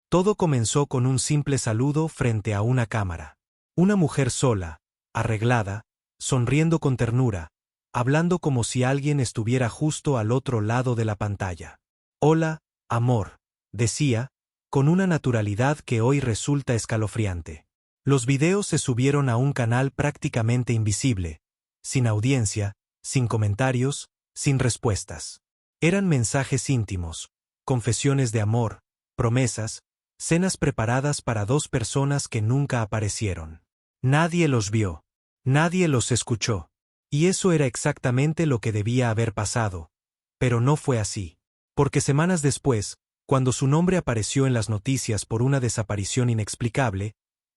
Todo comenzó con un simple saludo frente a una cámara. Una mujer sola, arreglada, sonriendo con ternura, hablando como si alguien estuviera justo al otro lado de la pantalla. «Hola, amor», decía, con una naturalidad que hoy resulta escalofriante. Los videos se subieron a un canal prácticamente invisible, sin audiencia, sin comentarios, sin respuestas. Eran mensajes íntimos, confesiones de amor, promesas, cenas preparadas para dos personas que nunca aparecieron. Nadie los vio, nadie los escuchó. Y eso era exactamente lo que debía haber pasado. Pero no fue así. Porque semanas después, cuando su nombre apareció en las noticias por una desaparición inexplicable,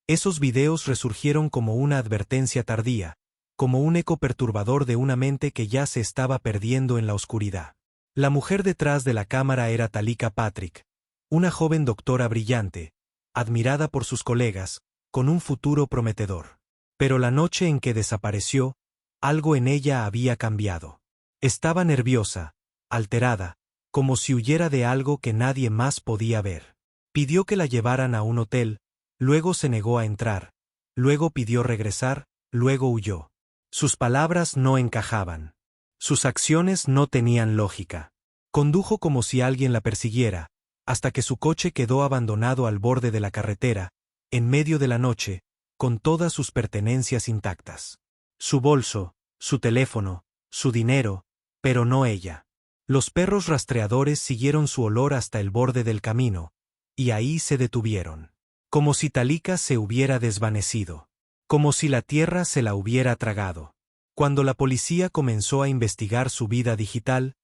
esos videos resurgieron como una advertencia tardía, como un eco perturbador de una mente que ya se estaba perdiendo en la oscuridad. La mujer detrás de la cámara era Talika Patrick, una joven doctora brillante, admirada por sus colegas, con un futuro prometedor. Pero la noche en que desapareció, algo en ella había cambiado. Estaba nerviosa, alterada, como si huyera de algo que nadie más podía ver. Pidió que la llevaran a un hotel, luego se negó a entrar, luego pidió regresar, luego huyó. Sus palabras no encajaban. Sus acciones no tenían lógica. Condujo como si alguien la persiguiera, hasta que su coche quedó abandonado al borde de la carretera, en medio de la noche, con todas sus pertenencias intactas. Su bolso, su teléfono, su dinero, pero no ella. Los perros rastreadores siguieron su olor hasta el borde del camino, y ahí se detuvieron. Como si Talika se hubiera desvanecido. Como si la tierra se la hubiera tragado. Cuando la policía comenzó a investigar su vida digital,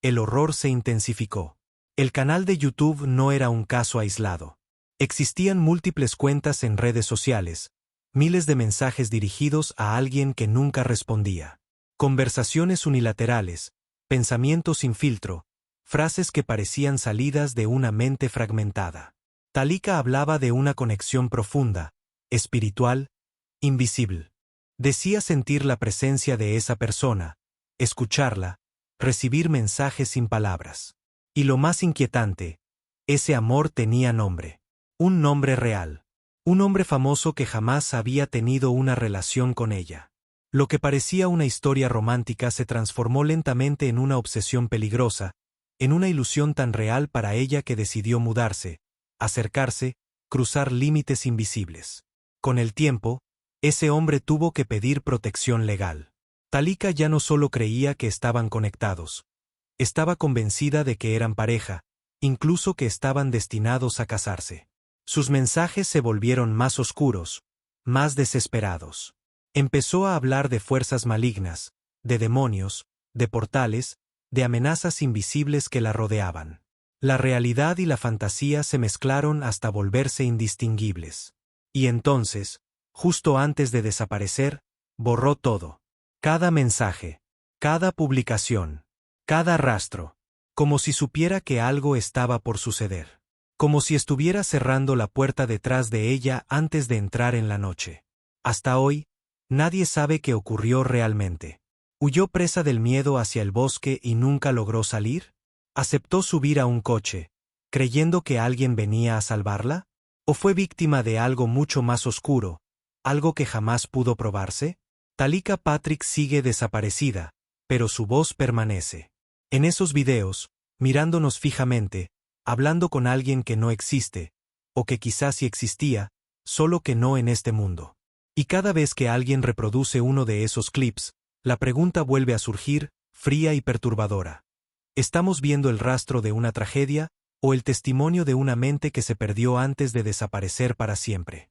el horror se intensificó. El canal de YouTube no era un caso aislado. Existían múltiples cuentas en redes sociales, miles de mensajes dirigidos a alguien que nunca respondía. Conversaciones unilaterales, pensamientos sin filtro, frases que parecían salidas de una mente fragmentada. Talika hablaba de una conexión profunda, espiritual, invisible. Decía sentir la presencia de esa persona, escucharla, recibir mensajes sin palabras. Y lo más inquietante, ese amor tenía nombre. Un nombre real. Un hombre famoso que jamás había tenido una relación con ella. Lo que parecía una historia romántica se transformó lentamente en una obsesión peligrosa, en una ilusión tan real para ella que decidió mudarse, acercarse, cruzar límites invisibles. Con el tiempo, ese hombre tuvo que pedir protección legal. Talika ya no solo creía que estaban conectados. Estaba convencida de que eran pareja, incluso que estaban destinados a casarse. Sus mensajes se volvieron más oscuros, más desesperados. Empezó a hablar de fuerzas malignas, de demonios, de portales, de amenazas invisibles que la rodeaban. La realidad y la fantasía se mezclaron hasta volverse indistinguibles. Y entonces, justo antes de desaparecer, borró todo. Cada mensaje, cada publicación, cada rastro, como si supiera que algo estaba por suceder. Como si estuviera cerrando la puerta detrás de ella antes de entrar en la noche. Hasta hoy, nadie sabe qué ocurrió realmente. ¿Huyó presa del miedo hacia el bosque y nunca logró salir? ¿Aceptó subir a un coche, creyendo que alguien venía a salvarla? ¿O fue víctima de algo mucho más oscuro, algo que jamás pudo probarse? Talika Patrick sigue desaparecida, pero su voz permanece. En esos videos, mirándonos fijamente, hablando con alguien que no existe, o que quizás sí existía, solo que no en este mundo. Y cada vez que alguien reproduce uno de esos clips, la pregunta vuelve a surgir, fría y perturbadora. ¿Estamos viendo el rastro de una tragedia, o el testimonio de una mente que se perdió antes de desaparecer para siempre?